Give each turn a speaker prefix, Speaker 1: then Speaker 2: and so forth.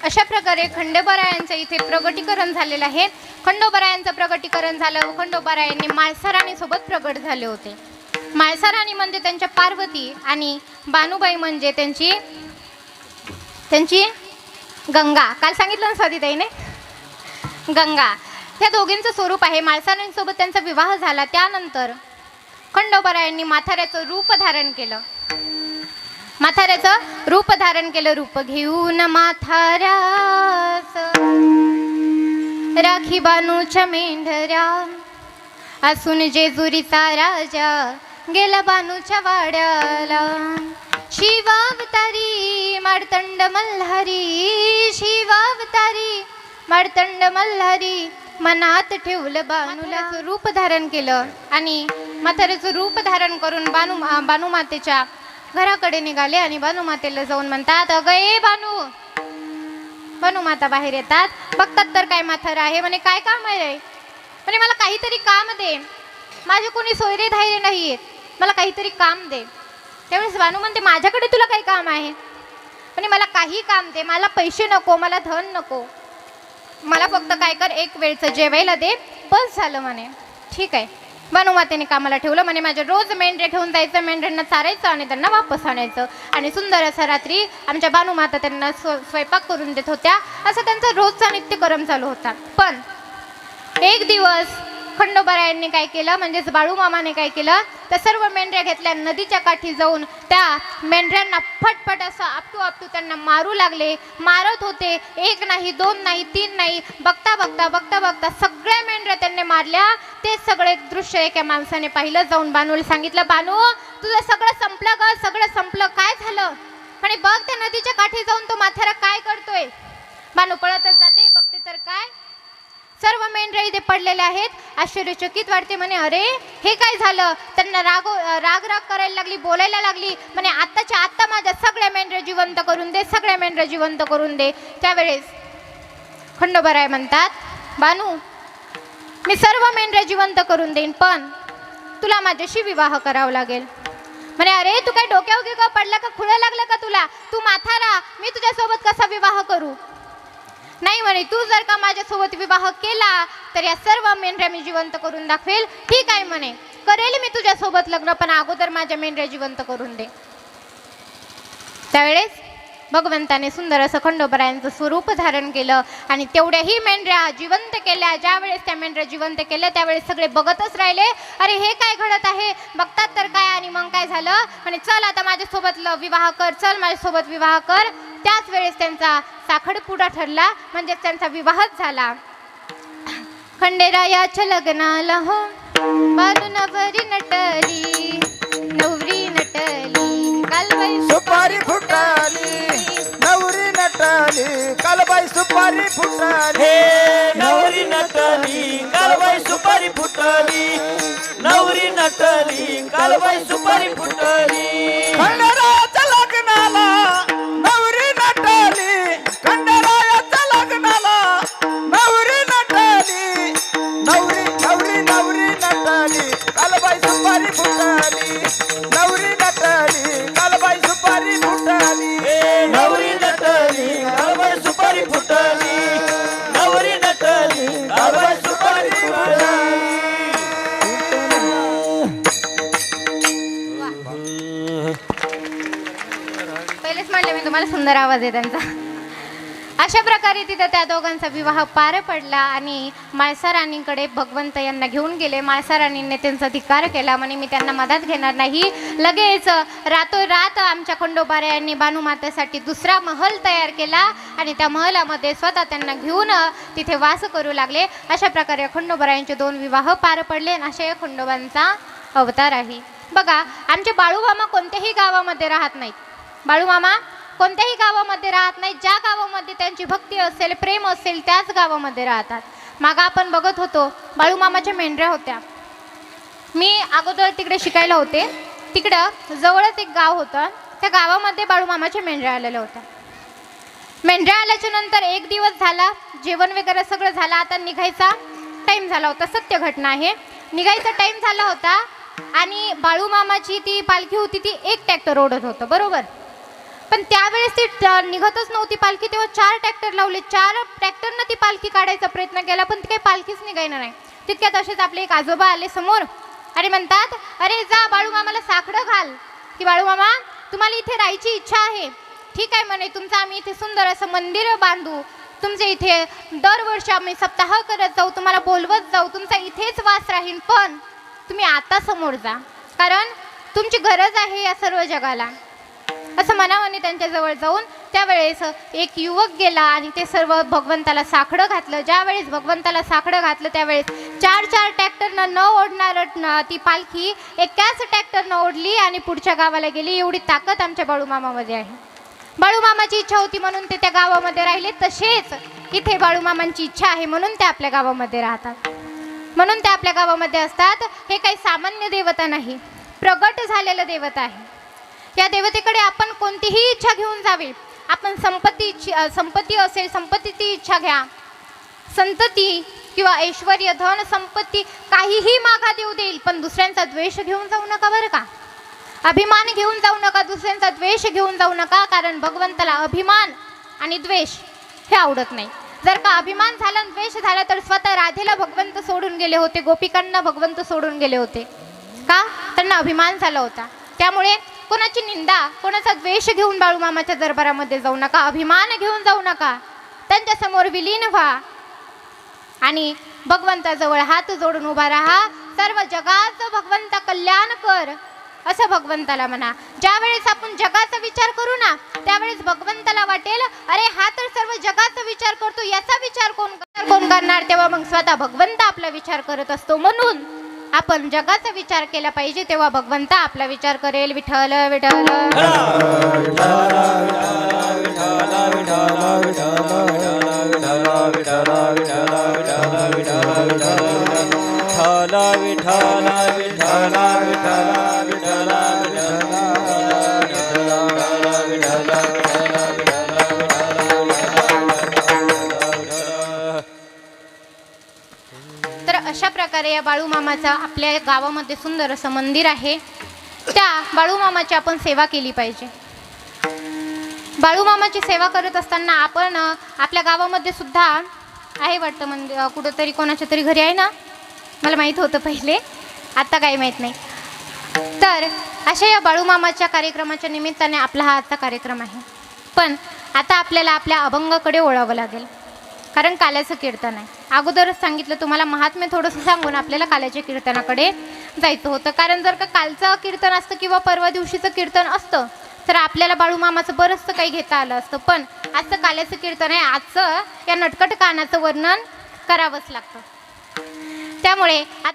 Speaker 1: अशा प्रकारे खंडोबारायांचं इथे प्रगटीकरण झालेलं आहे. खंडोबारायांचं प्रगटीकरण झालं. खंडोबारायांनी म्हाळसाराणीसोबत प्रगट झाले होते. म्हाळसाराणी म्हणजे त्यांच्या पार्वती आणि बानुबाई म्हणजे त्यांची गंगा. काल सांगितलं ना स्वातीताईने, गंगा. त्या दोघींचं स्वरूप आहे. म्हाळसाराणीसोबत त्यांचा विवाह झाला. त्यानंतर खंडोबारायांनी माथाऱ्याचं रूप धारण केलं. माथाऱ्याचं रूप धारण केलं. रूप घेऊन माथाऱ्याच राखी बानूच्या मेंढऱ्या असून जेजुरीचा राजा गेला बानूच्या वाड्याला. शिवावतारी मार्तंड मल्हारी, शिवावतारी मार्तंड मल्हारी मनात ठेवलं बानूला. रूप धारण केलं आणि म्हाताऱ्याचं रूप धारण करून बानुमातेच्या घराकडे निघाले आणि बानुमातेला जाऊन म्हणतात, अगं ए बानू. बानुमाता बाहेर येतात. बघतात तर काय म्हातारा आहे. म्हणे काय काम आहे. म्हणे मला काहीतरी काम दे. माझे कोणी सोयरे धायरे नाहीयेत, मला काहीतरी काम दे. त्यावेळेस बानू म्हणते, माझ्याकडे तुला काही काम आहे. म्हणे मला काही काम दे. मला पैसे नको, मला धन नको, मला फक्त काय कर, एक वेळचं जेवायला दे, बस झालं. म्हणे ठीक आहे. बानुमातेने कामाला ठेवलं. म्हणे माझ्या रोज मेंढरे घेऊन जायचं, मेंढऱ्यांना चारायचं आणि त्यांना वापस आणायचं. आणि सुंदर असा रात्री आमच्या बानुमाता त्यांना स्वयंपाक करून देत होत्या. असं त्यांचा रोजचा नित्यक्रम चालू होता. पण एक दिवस खंडोबारायांनी काय केलं, म्हणजेच बाळूमामाने काय केलं, त्या सर्व मेंढऱ्या घेतल्या. नदीच्या काठी जाऊन त्या मेंढऱ्यांना फटफट असं आपटू त्यांना मारू लागले. मारत होते. एक नाही, दोन नाही, तीन नाही, बघता बघता सगळ्या मेंढऱ्या त्यांनी मारल्या. ते सगळे दृश्य एका माणसाने पाहिलं. जाऊन बानूला सांगितलं, बानू तुझं सगळं संपलं ग, सगळं संपलं. काय झालं. आणि बघ त्या नदीच्या काठी जाऊन तो म्हातारा काय करतोय. बानू पळतच जाते. बघते तर काय, सर्व मेंढऱ्या इथे पडलेल्या आहेत. आश्चर्यचकित वाटते. म्हणे अरे हे काय झालं. त्यांना राग करायला लागली, बोलायला लागली. म्हणे आत्ताच्या आत्ता माझ्या सगळ्या मेंढऱ्या जिवंत करून दे, सगळ्या मेंढऱ्या जिवंत करून दे. त्यावेळेस खंडोबाराय म्हणतात, बानू मी सर्व मेंढऱ्या जिवंत करून देईन, पण तुला माझ्याशी विवाह करावा लागेल. म्हणे अरे तू काय डोक्यावगी का पडला का, खुळं लागलं का तुला. तू म्हातारा, मी तुझ्यासोबत कसा विवाह करू. नाही म्हणे, तू जर का माझ्यासोबत विवाह केला तर या सर्व मेंढऱ्या मी जिवंत करून दाखवेल. ठीक आहे म्हणे, करेल मी तुझ्यासोबत लग्न, पण अगोदर माझ्या मेंढऱ्या जिवंत करून दे. त्यावेळेस भगवंताने सुंदर असं खंडोबारायांचं स्वरूप धारण केलं आणि तेवढ्याही मेंढऱ्या जिवंत केल्या. ज्यावेळेस त्या मेंढऱ्या जिवंत केल्या त्यावेळेस सगळे बघतच राहिले. अरे हे काय घडत आहे. बघतात तर काय. आणि मग काय झालं. म्हणे चल आता माझ्यासोबत विवाह कर, चल माझ्यासोबत विवाह कर. त्याच वेळेस त्यांचा साखरपुडा ठरला, म्हणजे त्यांचा विवाहच झाला. खंडेरायाच्या लग्नाला हो बानू नवरी नटली, नवरी नटली कालबाई
Speaker 2: सुपारी फुटाली, नवरी नटली कालबाई सुपारी फुटाली.
Speaker 3: नवरी नटली कालबाई सुपारी फुटली, नवरी नटली कालबाई सुपारी फुटली.
Speaker 2: खंडरायाच्या लग्नाला नवरी नटली, खंडरायाच्या लग्नाला नवरी नटली, नवरी नवरी नवरी नटली कालबाई सुपारी फुटाली, नवरी नटली कालबाई सुपारी फुटाली.
Speaker 3: नवरी नटली कालबाई सुपारी फुटली, नवरी नटली कालबाई सुपारी फुटली.
Speaker 1: पहिलेच म्हणले मी तुम्हाला, सुंदर आवाज आहे त्यांचा. अशा प्रकारे तिथं त्या दोघांचा विवाह पार पडला आणि म्हाळसाराणीकडे भगवंत यांना घेऊन गेले. म्हाळसाराणीने त्यांचा धिक्कार केला. म्हणे मी त्यांना मदत घेणार नाही. लगेच रातोरात आमच्या खंडोबारायांनी बानुमातेसाठी दुसरा महल तयार केला आणि त्या महलामध्ये स्वतः त्यांना घेऊन तिथे वास करू लागले. अशा प्रकारे खंडोबारायांचे 2 विवाह पार पडले आणि अशा या खंडोबांचा अवतार आहे. बघा, आमचे बाळूमामा कोणत्याही गावामध्ये राहत नाहीत. बाळूमामा कोणत्याही गावामध्ये राहत नाही. ज्या गावामध्ये त्यांची भक्ती असेल, प्रेम असेल, त्याच गावामध्ये राहतात. मागं आपण बघत होतो बाळूमामाच्या मेंढऱ्या होत्या. मी अगोदर तिकडे शिकायला होते. तिकडं जवळच एक गाव होतं. त्या गावामध्ये बाळूमामाच्या मेंढऱ्या आलेल्या होत्या. मेंढऱ्या आल्याच्या नंतर एक दिवस झाला, जेवण वगैरे सगळं झालं. आता निघायचा टाईम झाला होता. सत्य घटना आहे. निघायचा टाईम झाला होता आणि बाळूमामाची ती पालखी होती, ती एक ट्रॅक्टर ओढत होतं, बरोबर. पण त्यावेळेस ती निघतच नव्हती पालखी, तेव्हा 4 ट्रॅक्टर लावले. 4 ट्रॅक्टरनं ती पालखी काढायचा प्रयत्न केला, पण ती काही पालखीच निघायला नाही. तितक्यात असेच आपले एक आजोबा आले समोर आणि म्हणतात, अरे जा बाळूमामाला साकडं घाल, की बाळूमामा तुम्हाला इथे राहायची इच्छा आहे. ठीक आहे म्हणे, तुमचं आम्ही इथे सुंदर असं मंदिर बांधू, तुमचे इथे दरवर्षी आम्ही सप्ताह करत जाऊ, तुम्हाला बोलवत जाऊ, तुमचा इथेच वास राहील, पण तुम्ही आता समोर जा, कारण तुमची गरज आहे या सर्व जगाला. असं मनावाने त्यांच्याजवळ जाऊन त्यावेळेस एक युवक गेला आणि ते सर्व भगवंताला साकडं घातलं. ज्यावेळेस भगवंताला साकडं घातलं त्यावेळेस 4 ट्रॅक्टरनं न ओढणार ती पालखी एकाच ट्रॅक्टरनं ओढली आणि पुढच्या गावाला गेली. एवढी ताकद आमच्या बाळूमामामध्ये आहे. बाळूमामाची इच्छा होती म्हणून ते त्या गावामध्ये राहिले. तसेच इथे बाळूमामांची इच्छा आहे म्हणून ते आपल्या गावामध्ये राहतात, म्हणून ते आपल्या गावामध्ये असतात. हे काही सामान्य देवता नाही, प्रगट झालेलं देवता आहे. या देवतेकडे आपण कोणतीही इच्छा घेऊन जावी. आपण संपत्ती असेल, संपत्तीची इच्छा घ्या, संतती किंवा ऐश्वर्य, धन, संपत्ती काहीही मागा देऊ देईल, पण दुसऱ्यांचा द्वेष घेऊन जाऊ नका बरं का. अभिमान घेऊन जाऊ नका, दुसऱ्यांचा द्वेष घेऊन जाऊ नका, कारण भगवंताला अभिमान आणि द्वेष हे आवडत नाही. जर का अभिमान झाला आणि द्वेष झाला तर स्वतः राधेला भगवंत सोडून गेले होते, गोपिकांना भगवंत सोडून गेले होते. का? त्यांना अभिमान झाला होता. त्यामुळे कोणाची निंदा, कोणाचा द्वेष घेऊन बाळूमामाच्या दरबारामध्ये जाऊ नका, अभिमान घेऊन जाऊ नका. त्यांच्यासमोर विलीन व्हा आणि भगवंताजवळ हात जोडून उभा राहा. सर्व जगाचं भगवंता कल्याण कर असं भगवंताला म्हणा. ज्या वेळेस आपण जगाचा विचार करू ना त्यावेळेस भगवंताला वाटेल, अरे हा तर सर्व जगाचा विचार करतो, याचा विचार कोण करणार. तेव्हा मग स्वतः भगवंत आपला विचार करत असतो. म्हणून आपण जगाचा विचार केला पाहिजे, तेव्हा भगवंत आपला विचार करेल. विठ्ठल विठ्ठल तर अशा प्रकारे या बाळूमामाचा आपल्या गावामध्ये सुंदर असं मंदिर आहे. त्या बाळूमामाची आपण सेवा केली पाहिजे. बाळूमामाची सेवा करत असताना आपण आपल्या गावामध्ये सुद्धा आहे वाटतं मंदिर, कुठंतरी कोणाच्या तरी घरी आहे ना, मला माहीत होतं पहिले, आता काही माहीत नाही. तर अशा या बाळूमामाच्या कार्यक्रमाच्या निमित्ताने आपला हा आजचा कार्यक्रम आहे. पण आता आपल्याला आपल्या अभंगाकडे वळावं लागेल, कारण काल्याचं कीर्तन आहे. अगोदरच सांगितलं तुम्हाला, महात्म्य थोडंसं सांगून आपल्याला काल्याच्या कीर्तनाकडे जायचं होतं. कारण जर का कालचं कीर्तन असतं किंवा परवा दिवशीचं कीर्तन असतं तर आपल्याला बाळूमामाचं बरंचसं काही घेता आलं असतं. पण आजचं काल्याचं कीर्तन आहे, आजचं या नटखट कानाचं वर्णन करावंच लागतं. त्यामुळे